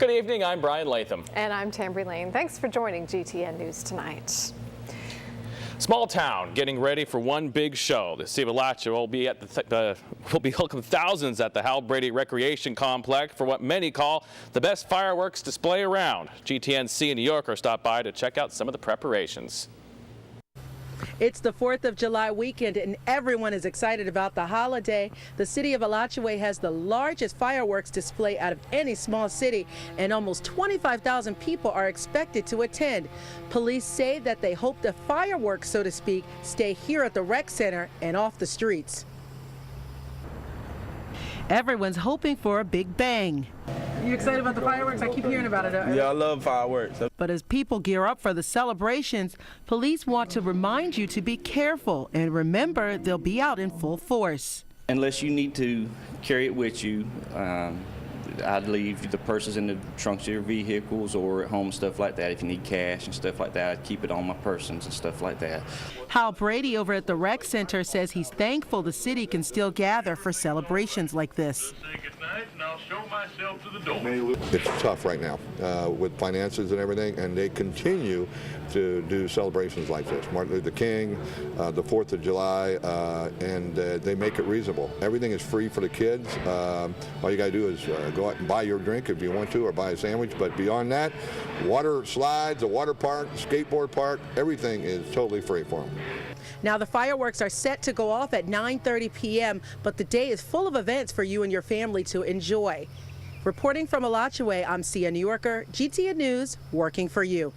Good evening, I'm Brian Latham. And I'm Tambry Lane. Thanks for joining GTN News tonight. Small town getting ready for one big show. The city of Alachua will be welcoming thousands at the Hal Brady Recreation Complex for what many call the best fireworks display around. GTN and New Yorker stopped by to check out some of the preparations. It's the 4th of July weekend and everyone is excited about the holiday. The city of Alachua has the largest fireworks display out of any small city, and almost 25,000 people are expected to attend. Police say that they hope the fireworks, so to speak, stay here at the rec center and off the streets. Everyone's hoping for a big bang. You excited about the fireworks? I keep hearing about it. Yeah, I love fireworks. But as people gear up for the celebrations, police want to remind you to be careful and remember they'll be out in full force. Unless you need to carry it with you, I'd leave the purses in the trunks of your vehicles or at home, stuff like that. If you need cash and stuff like that, I'd keep it on my persons and stuff like that. Hal Brady over at the rec center says he's thankful the city can still gather for celebrations like this. It's tough right now with finances and everything, and they continue to do celebrations like this. Martin Luther King, the 4th of July, and they make it reasonable. Everything is free for the kids. All you got to do is go out and buy your drink if you want to, or buy a sandwich. But beyond that, water slides, a water park, skateboard park, everything is totally free for them. Now the fireworks are set to go off at 9:30 p.m., but the day is full of events for you and your family to enjoy. Reporting from Alachua, I'm Sia New Yorker, GTN News, working for you.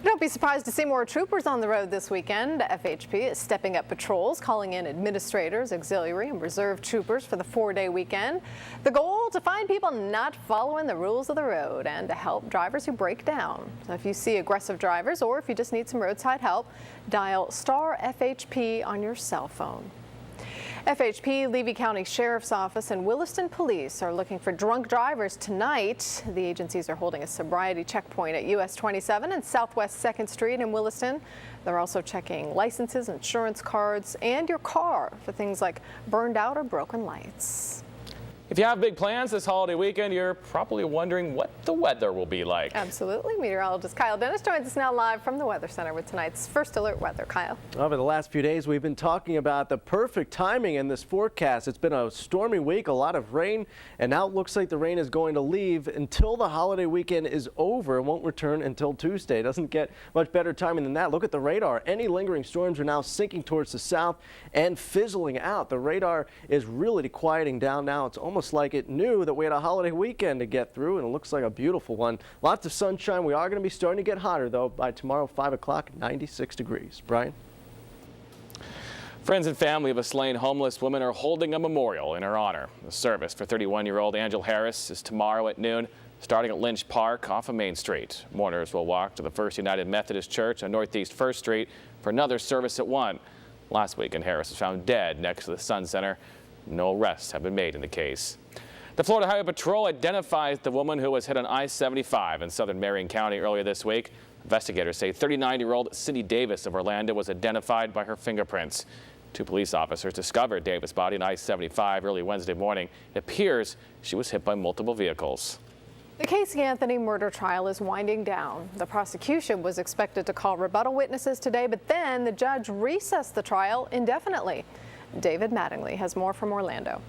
Don't be surprised to see more troopers on the road this weekend. FHP is stepping up patrols, calling in administrators, auxiliary, and reserve troopers for the 4-day weekend. The goal, to find people not following the rules of the road and to help drivers who break down. So if you see aggressive drivers or if you just need some roadside help, dial star FHP on your cell phone. FHP, Levy County Sheriff's Office, and Williston Police are looking for drunk drivers tonight. The agencies are holding a sobriety checkpoint at US 27 and Southwest 2nd Street in Williston. They're also checking licenses, insurance cards, and your car for things like burned out or broken lights. If you have big plans this holiday weekend, you're probably wondering what the weather will be like. Absolutely. Meteorologist Kyle Dennis joins us now live from the Weather Center with tonight's First Alert weather. Kyle. Over the last few days, we've been talking about the perfect timing in this forecast. It's been a stormy week, a lot of rain, and now it looks like the rain is going to leave until the holiday weekend is over. It won't return until Tuesday. It doesn't get much better timing than that. Look at the radar. Any lingering storms are now sinking towards the south and fizzling out. The radar is really quieting down now. It's almost like it knew that we had a holiday weekend to get through, and it looks like a beautiful one. Lots of sunshine. We are going to be starting to get hotter, though, by tomorrow, 5 o'clock, 96 degrees. Brian? Friends and family of a slain homeless woman are holding a memorial in her honor. The service for 31-year-old Angel Harris is tomorrow at noon, starting at Lynch Park off of Main Street. Mourners will walk to the First United Methodist Church on Northeast 1st Street for another service at 1. Last weekend, Harris was found dead next to the Sun Center. No arrests have been made in the case. The Florida Highway Patrol identifies the woman who was hit on I-75 in southern Marion County earlier this week. Investigators say 39-year-old Cindy Davis of Orlando was identified by her fingerprints. 2 police officers discovered Davis' body on I-75 early Wednesday morning. It appears she was hit by multiple vehicles. The Casey Anthony murder trial is winding down. The prosecution was expected to call rebuttal witnesses today, but then the judge recessed the trial indefinitely. David Mattingly has more from Orlando.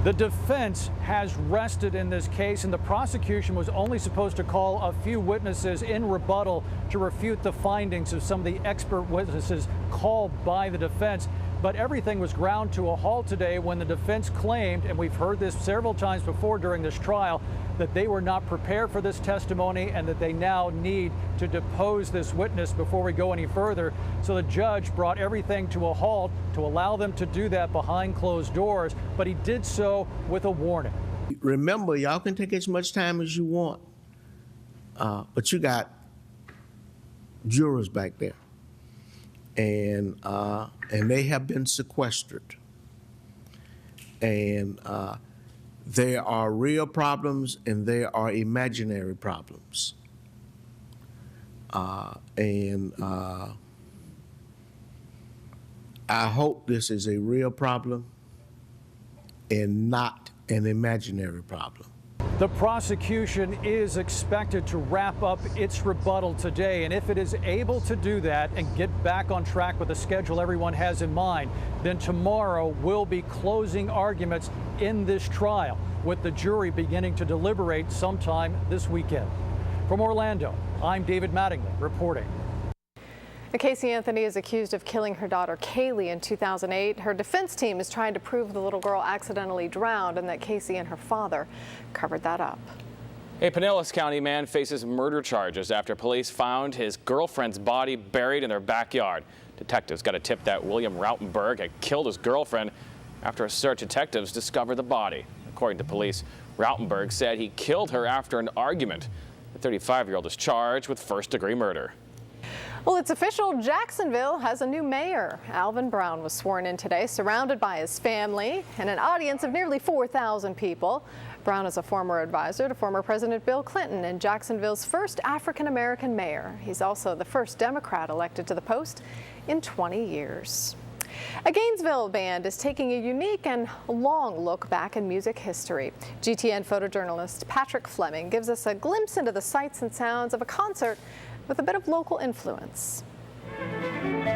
The defense has rested in this case, and the prosecution was only supposed to call a few witnesses in rebuttal to refute the findings of some of the expert witnesses called by the defense. But everything was ground to a halt today when the defense claimed, and we've heard this several times before during this trial, that they were not prepared for this testimony and that they now need to depose this witness before we go any further. So the judge brought everything to a halt to allow them to do that behind closed doors, but he did so with a warning. Remember, y'all can take as much time as you want, but you got jurors back there. And they have been sequestered. And there are real problems and there are imaginary problems. I hope this is a real problem and not an imaginary problem. The prosecution is expected to wrap up its rebuttal today, and if it is able to do that and get back on track with the schedule everyone has in mind, then tomorrow will be closing arguments in this trial, with the jury beginning to deliberate sometime this weekend. From Orlando, I'm David Mattingly reporting. Casey Anthony is accused of killing her daughter Kaylee in 2008. Her defense team is trying to prove the little girl accidentally drowned and that Casey and her father covered that up. A Pinellas County man faces murder charges after police found his girlfriend's body buried in their backyard. Detectives got a tip that William Rautenberg had killed his girlfriend. After a search, detectives discovered the body. According to police, Rautenberg said he killed her after an argument. The 35-year-old is charged with first-degree murder. Well, it's official. Jacksonville has a new mayor. Alvin Brown was sworn in today, surrounded by his family and an audience of nearly 4,000 people. Brown is a former advisor to former President Bill Clinton and Jacksonville's first African-American mayor. He's also the first Democrat elected to the post in 20 years. A Gainesville band is taking a unique and long look back in music history. GTN photojournalist Patrick Fleming gives us a glimpse into the sights and sounds of a concert with a bit of local influence.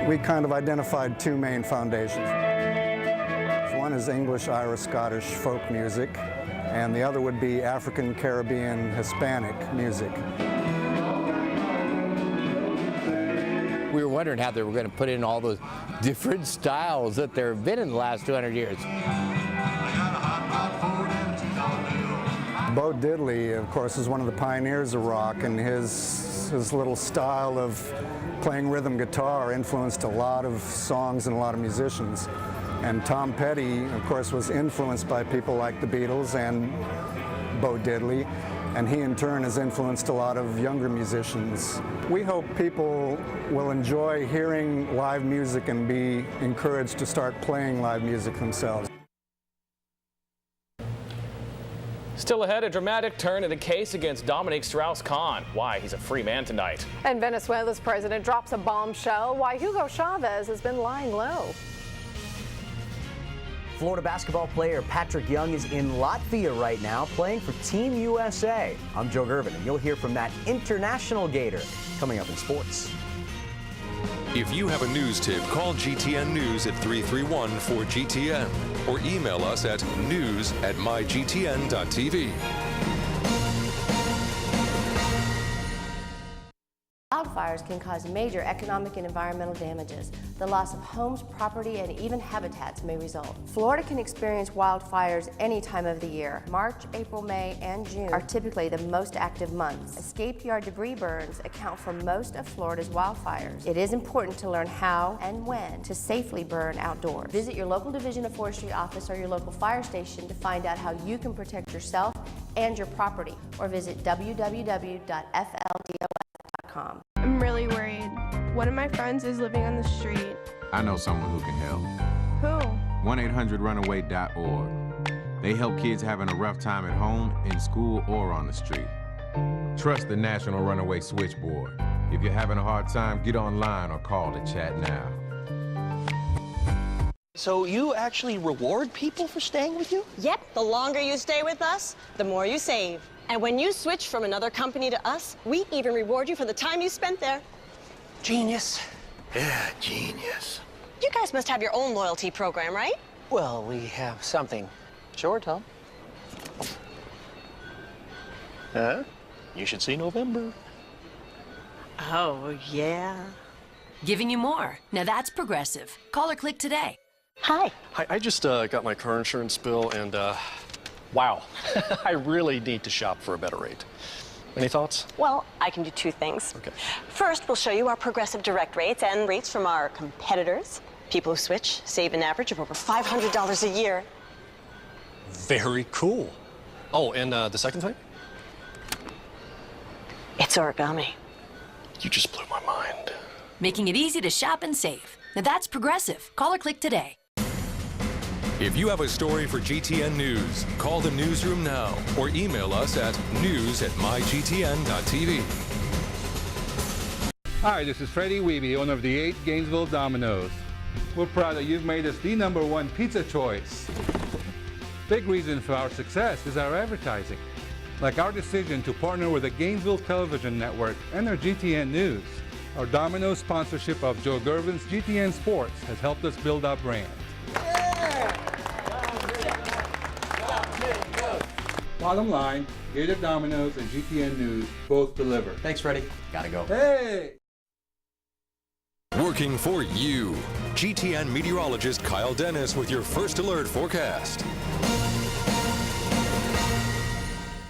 We kind of identified two main foundations. One is English, Irish, Scottish folk music, and the other would be African, Caribbean, Hispanic music. We were wondering how they were going to put in all those different styles that there have been in the last 200 years. Bo Diddley, of course, is one of the pioneers of rock, and his little style of playing rhythm guitar influenced a lot of songs and a lot of musicians. And Tom Petty, of course, was influenced by people like the Beatles and Bo Diddley, and he in turn has influenced a lot of younger musicians. We hope people will enjoy hearing live music and be encouraged to start playing live music themselves. Still ahead, a dramatic turn in the case against Dominique Strauss-Kahn. Why he's a free man tonight. And Venezuela's president drops a bombshell. Why Hugo Chavez has been lying low. Florida basketball player Patrick Young is in Latvia right now playing for Team USA. I'm Joe Gervin, and you'll hear from that international Gator coming up in sports. If you have a news tip, call GTN News at 331-4GTN or email us at news@mygtn.tv. Wildfires can cause major economic and environmental damages. The loss of homes, property, and even habitats may result. Florida can experience wildfires any time of the year. March, April, May, and June are typically the most active months. Escape yard debris burns account for most of Florida's wildfires. It is important to learn how and when to safely burn outdoors. Visit your local Division of Forestry office or your local fire station to find out how you can protect yourself and your property, or visit www.fldos.com. I'm really worried. One of my friends is living on the street. I know someone who can help. Who? 1-800-RUNAWAY.org. They help kids having a rough time at home, in school, or on the street. Trust the National Runaway Switchboard. If you're having a hard time, get online or call to chat now. So you actually reward people for staying with you? Yep. The longer you stay with us, the more you save. And when you switch from another company to us, we even reward you for the time you spent there. Genius. Yeah, genius. You guys must have your own loyalty program, right? Well, we have something. Sure, Tom. Huh? You should see November. Oh, yeah. Giving you more. Now that's progressive. Call or click today. Hi. Hi, I just got my car insurance bill and, wow, I really need to shop for a better rate. Any thoughts? Well, I can do two things. Okay. First, we'll show you our progressive direct rates and rates from our competitors. People who switch save an average of over $500 a year. Very cool. Oh, and the second thing? It's origami. You just blew my mind. Making it easy to shop and save. Now that's progressive. Call or click today. If you have a story for GTN News, call the newsroom now or email us at news@mygtn.tv. Hi, this is Freddie Wiebe, owner of the 8 Gainesville Domino's. We're proud that you've made us the #1 pizza choice. Big reason for our success is our advertising. like our decision to partner with the Gainesville Television Network and their GTN News. Our Domino's sponsorship of Joe Gervin's GTN Sports has helped us build our brand. Bottom line, Gator Domino's and GTN News both deliver. Thanks, Freddie. Gotta go. Hey! Working for you. GTN meteorologist Kyle Dennis with your first alert forecast.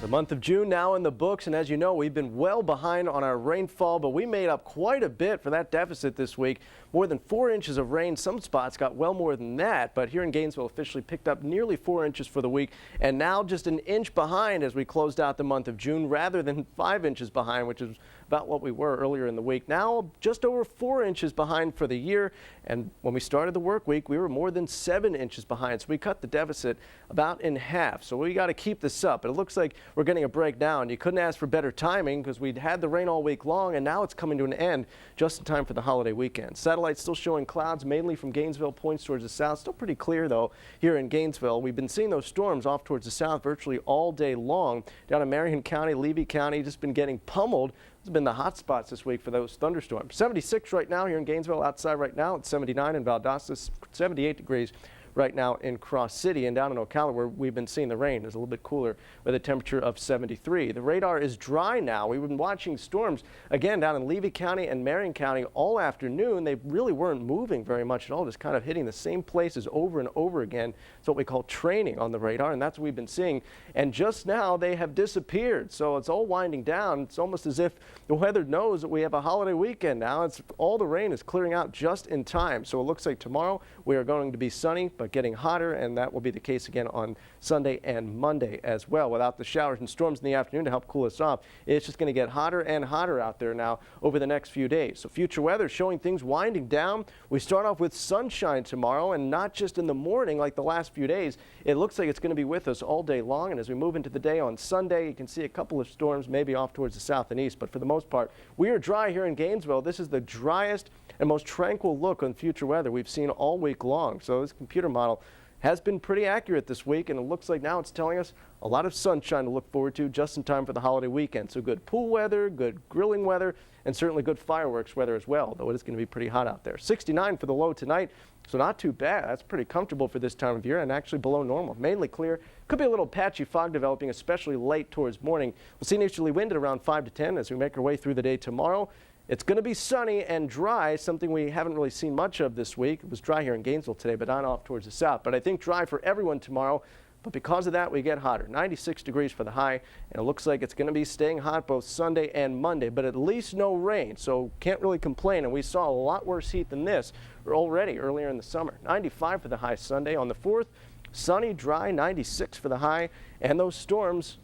The month of June now in the books, and as you know, we've been well behind on our rainfall, but we made up quite a bit for that deficit this week. More than 4 inches of rain. Some spots got well more than that, but here in Gainesville officially picked up nearly 4 inches for the week, and now just an inch behind as we closed out the month of June rather than 5 inches behind, which is about what we were earlier in the week. Now just over 4 inches behind for the year, and when we started the work week, we were more than 7 inches behind, so we cut the deficit about in half. So we got to keep this up. It looks like we're getting a break now, and you couldn't ask for better timing because we'd had the rain all week long, and now it's coming to an end just in time for the holiday weekend. Satellite still showing clouds mainly from Gainesville, points towards the south. Still pretty clear though here in Gainesville. We've been seeing those storms off towards the south virtually all day long. Down in Marion County, Levy County, just been getting pummeled. It's been the hot spots this week for those thunderstorms. 76 right now here in Gainesville. Outside right now it's 79 in Valdosta, 78 degrees right now in Cross City, and down in Ocala where we've been seeing the rain is a little bit cooler with a temperature of 73. The radar is dry now. We've been watching storms again down in Levy County and Marion County all afternoon. They really weren't moving very much at all, just kind of hitting the same places over and over again. It's what we call training on the radar, and that's what we've been seeing. And just now they have disappeared, so it's all winding down. It's almost as if the weather knows that we have a holiday weekend now. It's all the rain is clearing out just in time. So it looks like tomorrow we are going to be sunny, but getting hotter, and that will be the case again on Sunday and Monday as well. Without the showers and storms in the afternoon to help cool us off, it's just going to get hotter and hotter out there now over the next few days. So future weather showing things winding down. We start off with sunshine tomorrow, and not just in the morning like the last few days. It looks like it's going to be with us all day long, and as we move into the day on Sunday, you can see a couple of storms maybe off towards the south and east, but for the most part, we are dry here in Gainesville. This is the driest and most tranquil look on future weather we've seen all week long. So this computer model has been pretty accurate this week, and it looks like now it's telling us a lot of sunshine to look forward to just in time for the holiday weekend. So good pool weather, good grilling weather, and certainly good fireworks weather as well, though it is going to be pretty hot out there. 69 for the low tonight, so not too bad. That's pretty comfortable for this time of year and actually below normal. Mainly clear. Could be a little patchy fog developing, especially late towards morning. We'll see an easterly wind at around 5 to 10 as we make our way through the day tomorrow. It's going to be sunny and dry, something we haven't really seen much of this week. It was dry here in Gainesville today, but not off towards the south. But I think dry for everyone tomorrow. But because of that, we get hotter. 96 degrees for the high, and it looks like it's going to be staying hot both Sunday and Monday, but at least no rain, so can't really complain. And we saw a lot worse heat than this already earlier in the summer. 95 for the high Sunday. On the 4th, sunny, dry, 96 for the high, and those storms,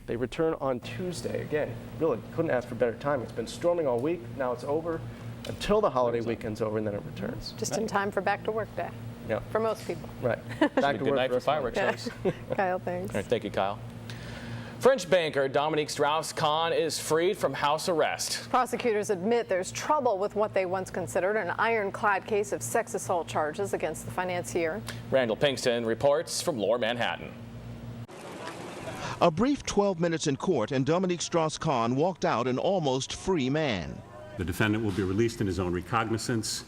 they return on Tuesday. Again, really couldn't ask for better time. It's been storming all week. Now it's over until the holiday weekend's over, and then it returns. Just in time for back to work day. Yeah. For most people. Right. Back to Good work night for us. fireworks shows. Kyle, thanks. All right, thank you, Kyle. French banker Dominique Strauss-Kahn is freed from house arrest. Prosecutors admit there's trouble with what they once considered an ironclad case of sex assault charges against the financier. Randall Pinkston reports from Lower Manhattan. A brief 12 minutes in court, and Dominique Strauss-Kahn walked out an almost free man. The defendant will be released in his own recognizance.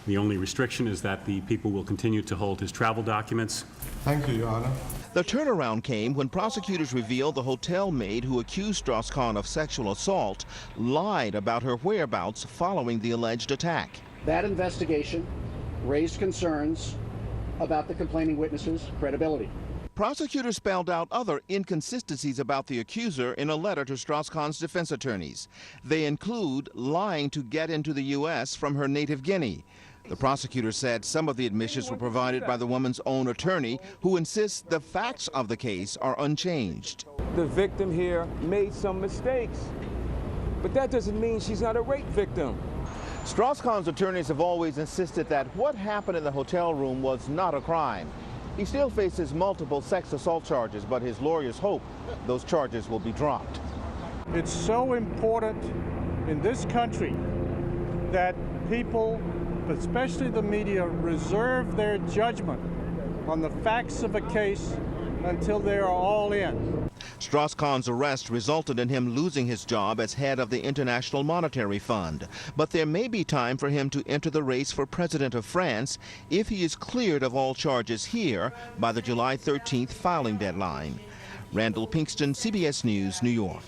The only restriction is that the people will continue to hold his travel documents. Thank you, Your Honor. The turnaround came when prosecutors revealed the hotel maid who accused Strauss-Kahn of sexual assault lied about her whereabouts following the alleged attack. That investigation raised concerns about the complaining witness's credibility. Prosecutors spelled out other inconsistencies about the accuser in a letter to Strauss-Kahn's defense attorneys. They include lying to get into the U.S. from her native Guinea. The prosecutor said some of the admissions were provided by the woman's own attorney, who insists the facts of the case are unchanged. The victim here made some mistakes, but that doesn't mean she's not a rape victim. Strauss-Kahn's attorneys have always insisted that what happened in the hotel room was not a crime. He still faces multiple sex assault charges, but his lawyers hope those charges will be dropped. It's so important in this country that people, especially the media, reserve their judgment on the facts of a case until they are all in. Strauss-Kahn's arrest resulted in him losing his job as head of the International Monetary Fund. But there may be time for him to enter the race for president of France if he is cleared of all charges here by the July 13th filing deadline. Randall Pinkston, CBS News, New York.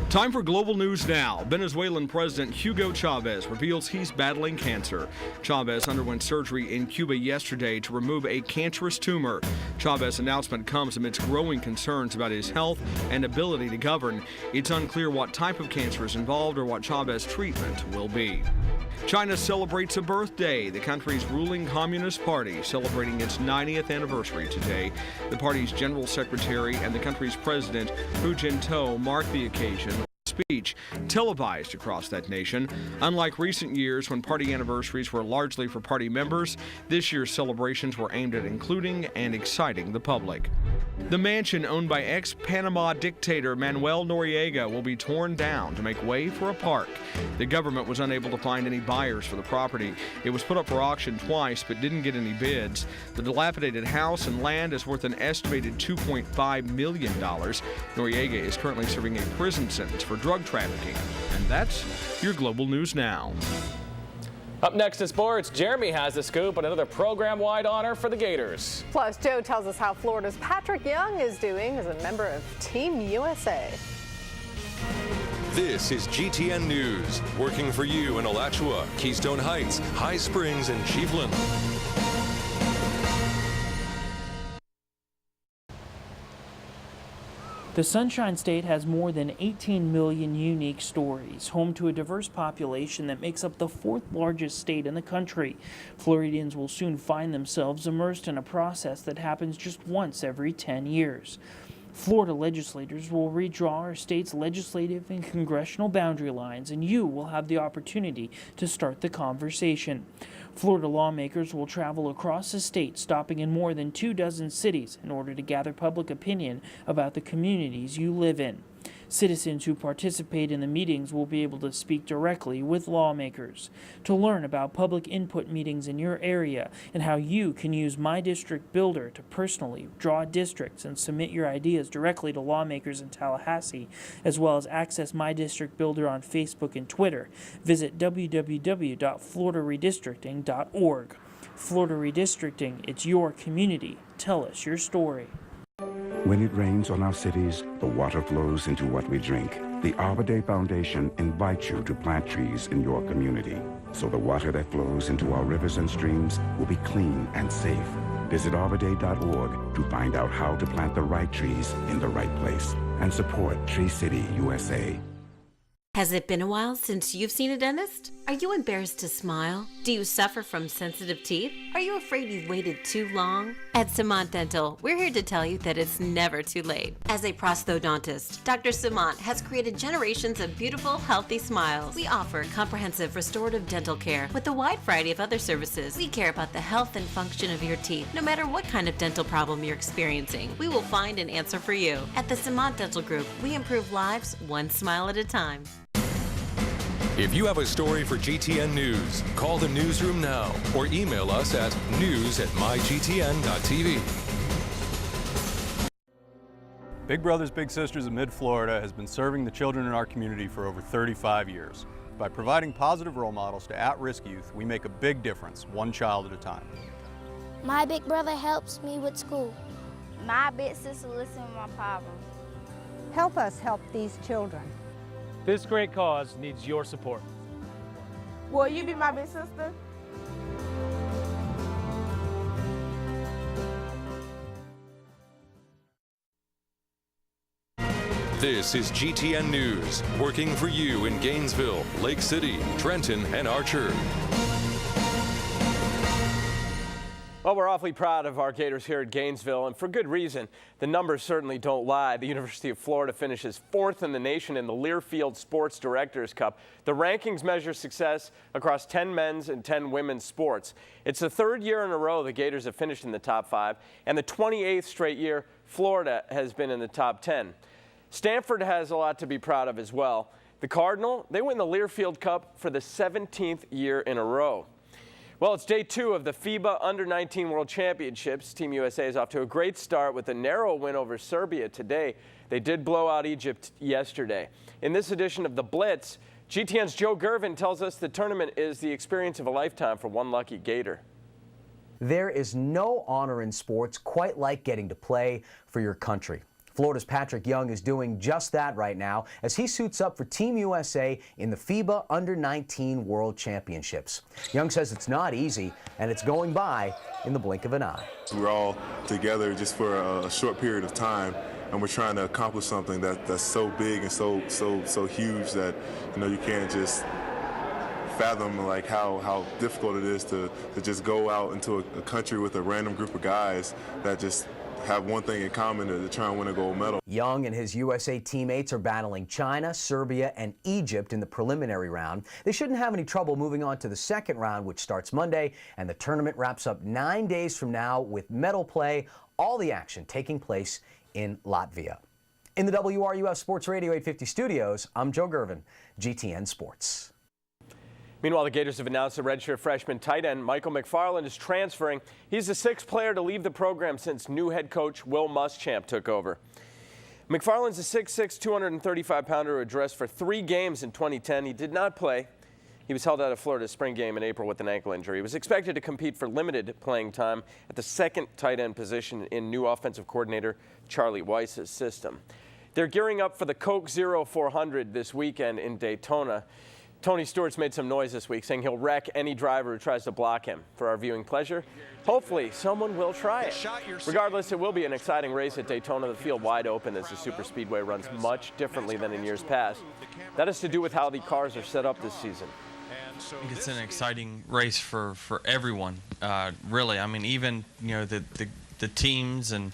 Time for global news now. Venezuelan President Hugo Chavez reveals he's battling cancer. Chavez underwent surgery in Cuba yesterday to remove a cancerous tumor. Chavez's announcement comes amidst growing concerns about his health and ability to govern. It's unclear what type of cancer is involved or what Chavez's treatment will be. China celebrates a birthday. The country's ruling Communist Party celebrating its 90th anniversary today. The party's general secretary and the country's president, Hu Jintao, marked the occasion. Speech televised across that nation. Unlike recent years when party anniversaries were largely for party members, this year's celebrations were aimed at including and exciting the public. The mansion owned by ex-Panama dictator Manuel Noriega will be torn down to make way for a park. The government was unable to find any buyers for the property. It was put up for auction twice but didn't get any bids. The dilapidated house and land is worth an estimated $2.5 million. Noriega is currently serving a prison sentence for drug trafficking. And that's your Global News Now. Up next in sports, Jeremy has the scoop on another program-wide honor for the Gators. Plus, Joe tells us how Florida's Patrick Young is doing as a member of Team USA. This is GTN News, working for you in Alachua, Keystone Heights, High Springs, and Chiefland. The Sunshine State has more than 18 million unique stories, home to a diverse population that makes up the fourth largest state in the country. Floridians will soon find themselves immersed in a process that happens just once every 10 years. Florida legislators will redraw our state's legislative and congressional boundary lines, and you will have the opportunity to start the conversation. Florida lawmakers will travel across the state, stopping in more than 24 cities in order to gather public opinion about the communities you live in. Citizens who participate in the meetings will be able to speak directly with lawmakers. To learn about public input meetings in your area and how you can use My District Builder to personally draw districts and submit your ideas directly to lawmakers in Tallahassee, as well as access My District Builder on Facebook and Twitter, visit www.floridaredistricting.org. Florida Redistricting, it's your community. Tell us your story. When it rains on our cities, the water flows into what we drink. The Arbor Day Foundation invites you to plant trees in your community, so the water that flows into our rivers and streams will be clean and safe. Visit arborday.org to find out how to plant the right trees in the right place and support Tree City USA. Has it been a while since you've seen a dentist? Are you embarrassed to smile? Do you suffer from sensitive teeth? Are you afraid you've waited too long? At Samant Dental, we're here to tell you that it's never too late. As a prosthodontist, Dr. Samant has created generations of beautiful, healthy smiles. We offer comprehensive restorative dental care with a wide variety of other services. We care about the health and function of your teeth. No matter what kind of dental problem you're experiencing, we will find an answer for you. At the Samant Dental Group, we improve lives one smile at a time. If you have a story for GTN News, call the newsroom now or email us at news@mygtn.tv. Big Brothers Big Sisters of Mid-Florida has been serving the children in our community for over 35 years. By providing positive role models to at-risk youth, we make a big difference, one child at a time. My big brother helps me with school. My big sister listens to my problem. Help us help these children. This great cause needs your support. Will you be my big sister? This is GTN News, working for you in Gainesville, Lake City, Trenton, and Archer. Well, we're awfully proud of our Gators here at Gainesville, and for good reason. The numbers certainly don't lie. The University of Florida finishes 4th in the nation in the Learfield Sports Directors Cup. The rankings measure success across 10 men's and 10 women's sports. It's the 3rd year in a row the Gators have finished in the top 5, and the 28th straight year Florida has been in the top 10. Stanford has a lot to be proud of as well. The Cardinal, they win the Learfield Cup for the 17th year in a row. Well, it's day 2 of the FIBA Under-19 World Championships. Team USA is off to a great start with a narrow win over Serbia today. They did blow out Egypt yesterday. In this edition of The Blitz, GTN's Joe Gervin tells us the tournament is the experience of a lifetime for one lucky Gator. There is no honor in sports quite like getting to play for your country. Florida's Patrick Young is doing just that right now as he suits up for Team USA in the FIBA Under-19 World Championships. Young says it's not easy, and it's going by in the blink of an eye. We're all together just for a short period of time, and we're trying to accomplish something that's so big and so huge that you can't just fathom like how difficult it is to just go out into a country with a random group of guys that just have one thing in common, to try and win a gold medal. Young and his USA teammates are battling China, Serbia, and Egypt in the preliminary round. They shouldn't have any trouble moving on to the second round, which starts Monday, and the tournament wraps up 9 days from now with medal play, all the action taking place in Latvia. In the WRUF Sports Radio 850 studios, I'm Joe Gervin, GTN Sports. Meanwhile, the Gators have announced the redshirt freshman tight end Michael McFarland is transferring. He's the 6th player to leave the program since new head coach Will Muschamp took over. McFarland's a 6'6", 235-pounder who dressed for 3 games in 2010. He did not play. He was held out of Florida's spring game in April with an ankle injury. He was expected to compete for limited playing time at the 2nd tight end position in new offensive coordinator Charlie Weiss's system. They're gearing up for the Coke 0400 this weekend in Daytona. Tony Stewart's made some noise this week, saying he'll wreck any driver who tries to block him. For our viewing pleasure, hopefully someone will try it. Regardless, it will be an exciting race at Daytona. The field wide open as the superspeedway runs much differently than in years past. That has to do with how the cars are set up this season. I think it's an exciting race for everyone, really. I mean, even the teams and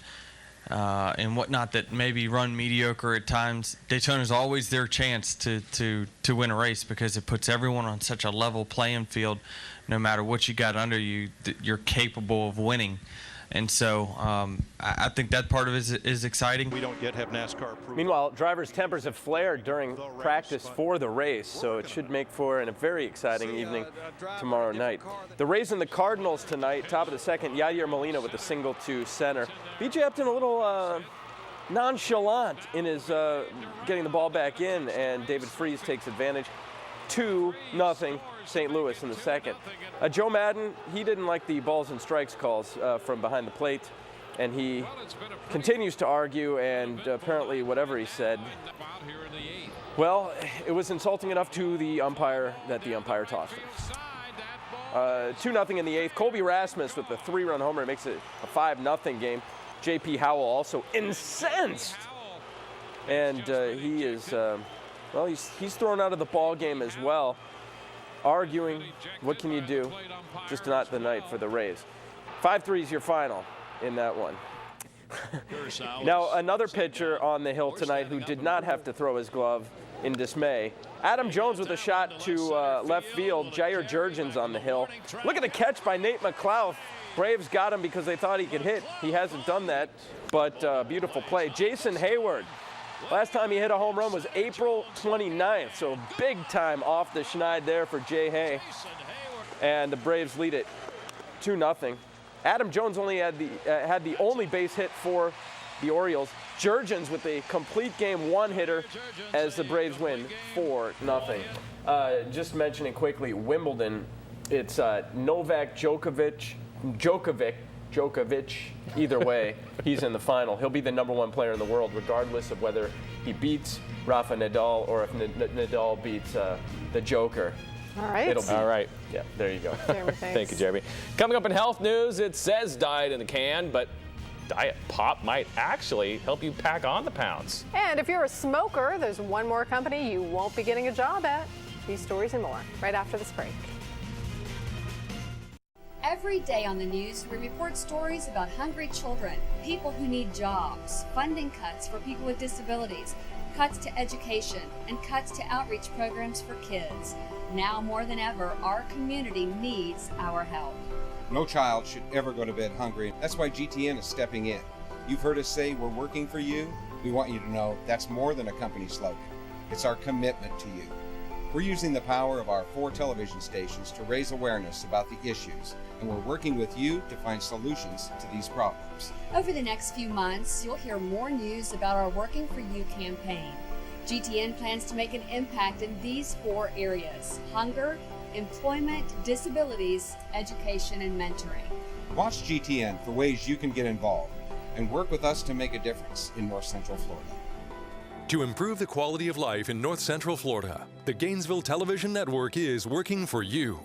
whatnot that maybe run mediocre at times. Daytona's always their chance to win a race because it puts everyone on such a level playing field. No matter what you got under you, you're capable of winning. And so I think that part of it is exciting. We don't yet have NASCAR approval. Meanwhile, drivers' tempers have flared during practice for the race, so it should make for a very exciting evening tomorrow night. The Rays and the Cardinals tonight, top of the 2nd, Yadier Molina with the single to center. B.J. Upton a little nonchalant in his getting the ball back in, and David Freese takes advantage. 2-0 St. Louis in the 2nd. Joe Madden, he didn't like the balls and strikes calls from behind the plate, and he continues to argue, and apparently whatever he said, well, it was insulting enough to the umpire that the umpire tossed him. 2-0 in the 8th. Colby Rasmus with the 3-run homer makes it a 5-0 game. J.P. Howell also incensed, and he is well, he's thrown out of the ball game as well, arguing, what can you do? Just not the night for the Rays. 5-3 is your final in that one. Now, another pitcher on the hill tonight who did not have to throw his glove in dismay. Adam Jones with a shot to left field. Jair Jurgens on the hill. Look at the catch by Nate McLeod. Braves got him because they thought he could hit. He hasn't done that, but beautiful play. Jason Hayward. Last time he hit a home run was April 29th, so big time off the schneid there for Jay Hay. And the Braves lead it 2-0. Adam Jones only had the only base hit for the Orioles. Jurgens with a complete game one-hitter as the Braves win 4-0. Just mentioning quickly, Wimbledon, it's Novak Djokovic, either way, he's in the final. He'll be the #1 player in the world, regardless of whether he beats Rafa Nadal or if Nadal beats the Joker. All right. All right. Yeah, there you go. Jeremy, Thank you, Jeremy. Coming up in health news, it says diet in the can, but Diet Pop might actually help you pack on the pounds. And if you're a smoker, there's one more company you won't be getting a job at. These stories and more right after this break. Every day on the news, we report stories about hungry children, people who need jobs, funding cuts for people with disabilities, cuts to education, and cuts to outreach programs for kids. Now more than ever, our community needs our help. No child should ever go to bed hungry. That's why GTN is stepping in. You've heard us say we're working for you. We want you to know that's more than a company slogan. It's our commitment to you. We're using the power of our 4 television stations to raise awareness about the issues, and we're working with you to find solutions to these problems. Over the next few months, you'll hear more news about our Working for You campaign. GTN plans to make an impact in these 4 areas: hunger, employment, disabilities, education, and mentoring. Watch GTN for ways you can get involved and work with us to make a difference in North Central Florida. To improve the quality of life in North Central Florida, the Gainesville Television Network is working for you.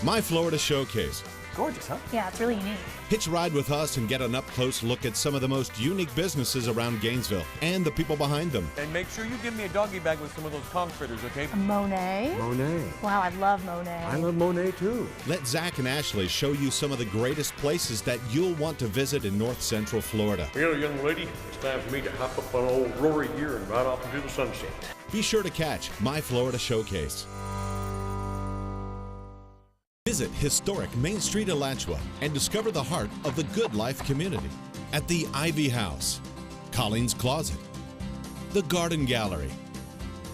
My Florida Showcase. Gorgeous, huh? Yeah, it's really unique. Hitch a ride with us and get an up-close look at some of the most unique businesses around Gainesville and the people behind them. And make sure you give me a doggy bag with some of those conch critters, okay? A Monet? Monet. Wow, I love Monet. I love Monet too. Let Zach and Ashley show you some of the greatest places that you'll want to visit in North Central Florida. You know, young lady, it's time for me to hop up on old Rory here and ride off into the sunset. Be sure to catch My Florida Showcase. Visit historic Main Street, Alachua, and discover the heart of the Good Life community at the Ivy House, Colleen's Closet, the Garden Gallery,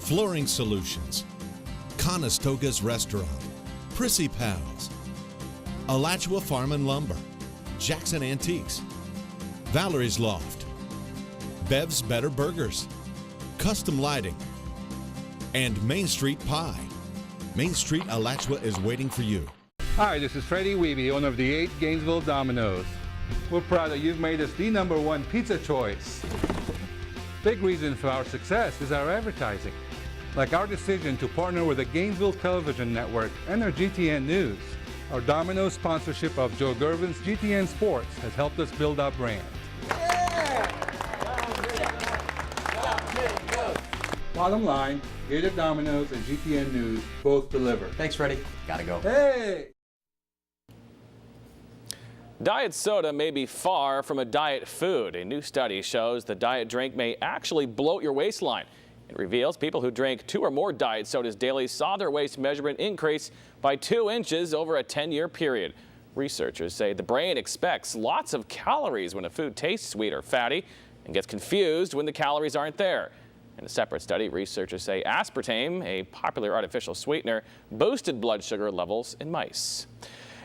Flooring Solutions, Conestoga's Restaurant, Prissy Pals, Alachua Farm and Lumber, Jackson Antiques, Valerie's Loft, Bev's Better Burgers, Custom Lighting, and Main Street Pie. Main Street, Alachua is waiting for you. Hi, this is Freddie Weeby, owner of the 8 Gainesville Domino's. We're proud that you've made us the #1 pizza choice. Big reason for our success is our advertising, like our decision to partner with the Gainesville Television Network and their GTN News. Our Domino's sponsorship of Joe Gervin's GTN Sports has helped us build our brand. Bottom line, Gator Domino's and GTN News both deliver. Thanks, Freddie. Gotta go. Hey! Diet soda may be far from a diet food. A new study shows the diet drink may actually bloat your waistline. It reveals people who drank 2 or more diet sodas daily saw their waist measurement increase by 2 inches over a 10-year period. Researchers say the brain expects lots of calories when a food tastes sweet or fatty and gets confused when the calories aren't there. In a separate study, researchers say aspartame, a popular artificial sweetener, boosted blood sugar levels in mice.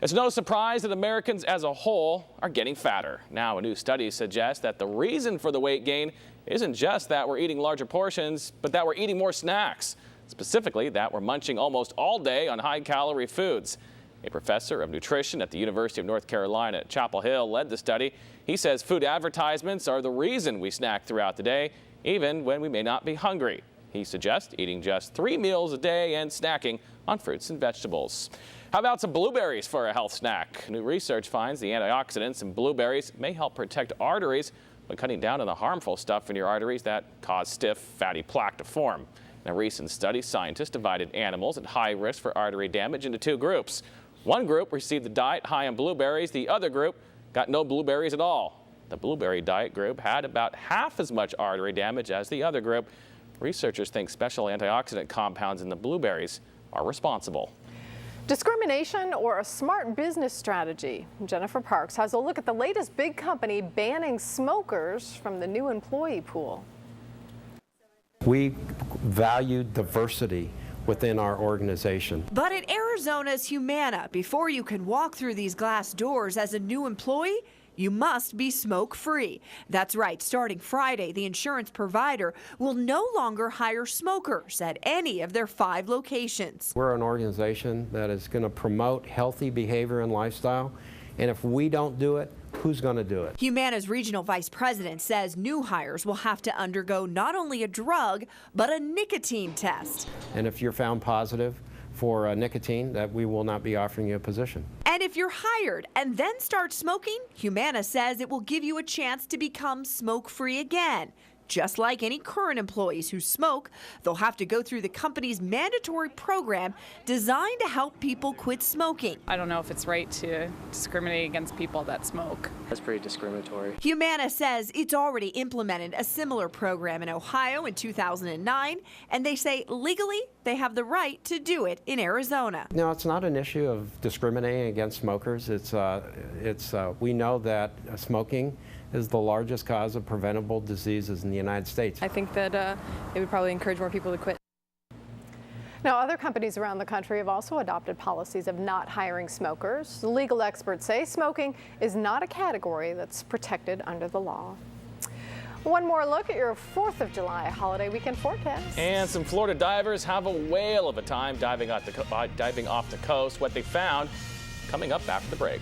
It's no surprise that Americans as a whole are getting fatter. Now, a new study suggests that the reason for the weight gain isn't just that we're eating larger portions, but that we're eating more snacks. Specifically, that we're munching almost all day on high-calorie foods. A professor of nutrition at the University of North Carolina at Chapel Hill led the study. He says food advertisements are the reason we snack throughout the day, even when we may not be hungry. He suggests eating just 3 meals a day and snacking on fruits and vegetables. How about some blueberries for a health snack? New research finds the antioxidants in blueberries may help protect arteries by cutting down on the harmful stuff in your arteries that cause stiff, fatty plaque to form. In a recent study, scientists divided animals at high risk for artery damage into 2 groups. One group received a diet high in blueberries. The other group got no blueberries at all. The blueberry diet group had about half as much artery damage as the other group. Researchers think special antioxidant compounds in the blueberries are responsible. Discrimination or a smart business strategy? Jennifer Parks has a look at the latest big company banning smokers from the new employee pool. We value diversity within our organization. But at Arizona's Humana, before you can walk through these glass doors as a new employee, you must be smoke-free. That's right, starting Friday, the insurance provider will no longer hire smokers at any of their 5 locations. We're an organization that is going to promote healthy behavior and lifestyle, and if we don't do it, who's going to do it? Humana's regional vice president says new hires will have to undergo not only a drug, but a nicotine test. And if you're found positive for nicotine, that we will not be offering you a position. And if you're hired and then start smoking, Humana says it will give you a chance to become smoke-free again. Just like any current employees who smoke, they'll have to go through the company's mandatory program designed to help people quit smoking. I don't know if it's right to discriminate against people that smoke. That's pretty discriminatory. Humana says it's already implemented a similar program in Ohio in 2009, and they say legally they have the right to do it in Arizona. No, it's not an issue of discriminating against smokers. We know that smoking is the largest cause of preventable diseases in the United States. I think that it would probably encourage more people to quit. Now, other companies around the country have also adopted policies of not hiring smokers. Legal experts say smoking is not a category that's protected under the law. One more look at your 4th of July holiday weekend forecast. And some Florida divers have a whale of a time diving off the coast. What they found coming up after the break.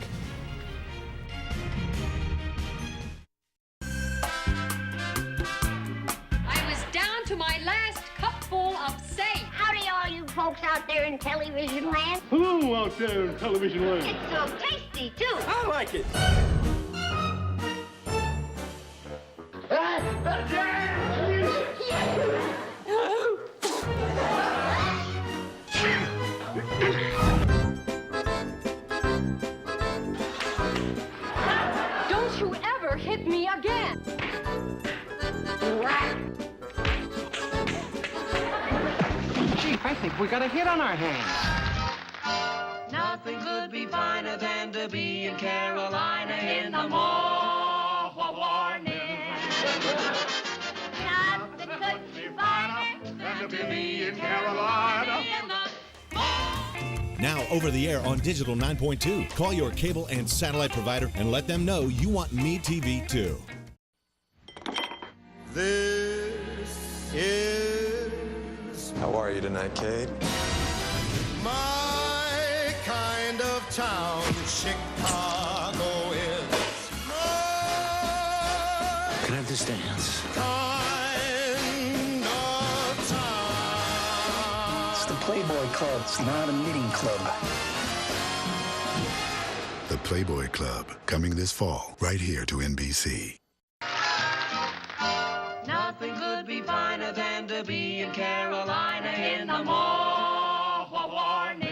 I was down to my last cupful of safe. Howdy, all you folks out there in television land. Hello out there in television land. It's so tasty, too. I like it. Don't you ever hit me again. Chief, I think we got a hit on our hands. Nothing could be finer than to be in Carolina in the morning. Nothing could be finer Than to be in Carolina in the Now over the air on Digital 9.2. Call your cable and satellite provider and let them know you want Me TV too. This is How are you tonight, Kate? my kind of town. Chicago is my Can I have this dance? kind of town. It's the Playboy Club. It's not a knitting club. The Playboy Club, coming this fall, right here to NBC. Nothing could be finer than to be in Carolina in the morning.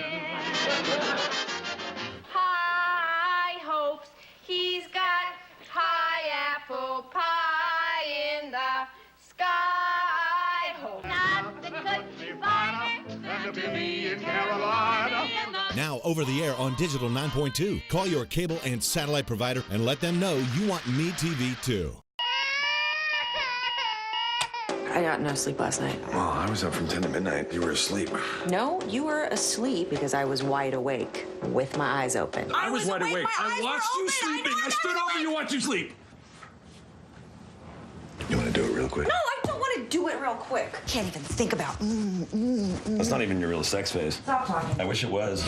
high hopes. He's got high apple pie in the sky. Hope nothing could be finer than to be in Carolina in the Now over the air on Digital 9.2. Call your cable and satellite provider and let them know you want Me TV too. I got no sleep last night. Well, I was up from 10 to midnight. You were asleep. No, you were asleep because I was wide awake with my eyes open. I was wide awake. I watched you sleeping. I stood over you, watched you sleep. You want to do it real quick? No, I don't want to do it real quick. Can't even think about. That's not even your real sex face. Stop talking. I wish it was.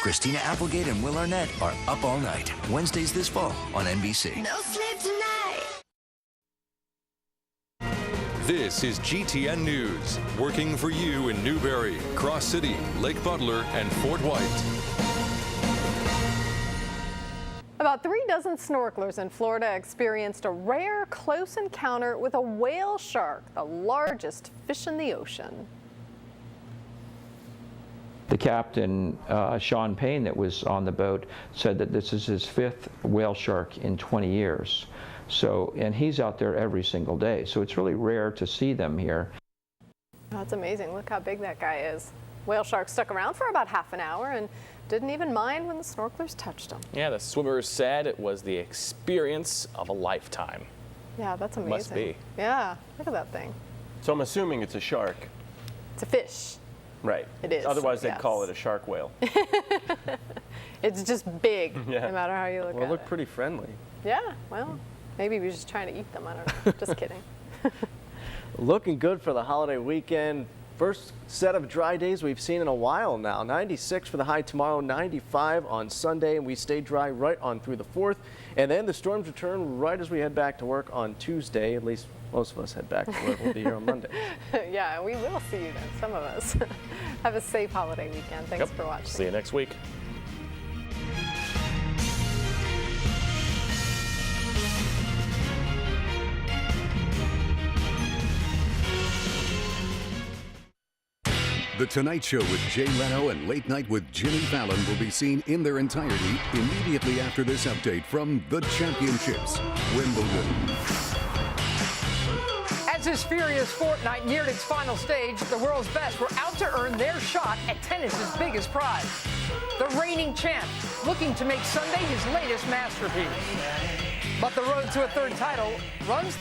Christina Applegate and Will Arnett are Up All Night. Wednesdays this fall on NBC. no sleep tonight. This is GTN News, working for you in Newberry, Cross City, Lake Butler, and Fort White. About 3 dozen snorkelers in Florida experienced a rare close encounter with a whale shark, the largest fish in the ocean. The captain, Sean Payne, that was on the boat, said that this is his 5th whale shark in 20 years. So, and he's out there every single day. So it's really rare to see them here. That's amazing. Look how big that guy is. Whale shark stuck around for about half an hour and didn't even mind when the snorkelers touched him. Yeah, the swimmers said it was the experience of a lifetime. Yeah, that's amazing. Must be. Yeah, look at that thing. So I'm assuming it's a shark. It's a fish. Right. It is. Otherwise, they'd yes. call it a shark whale. It's just big, Yeah. no matter how you look Well, at it looked it. pretty friendly. Yeah, well, maybe he was just trying to eat them. I don't know. Just kidding. Looking good for the holiday weekend. First set of dry days we've seen in a while now. 96 for the high tomorrow, 95 on Sunday, and we stay dry right on through the 4th. And then the storms return right as we head back to work on Tuesday. At least most of us head back to work. We'll be here on Monday. Yeah, we will see you then, some of us. Have a safe holiday weekend. Thanks for watching. See you next week. The Tonight Show with Jay Leno and Late Night with Jimmy Fallon will be seen in their entirety immediately after this update from the championships, Wimbledon. As this furious fortnight neared its final stage, the world's best were out to earn their shot at tennis's biggest prize. The reigning champ, looking to make Sunday his latest masterpiece. But the road to a third title runs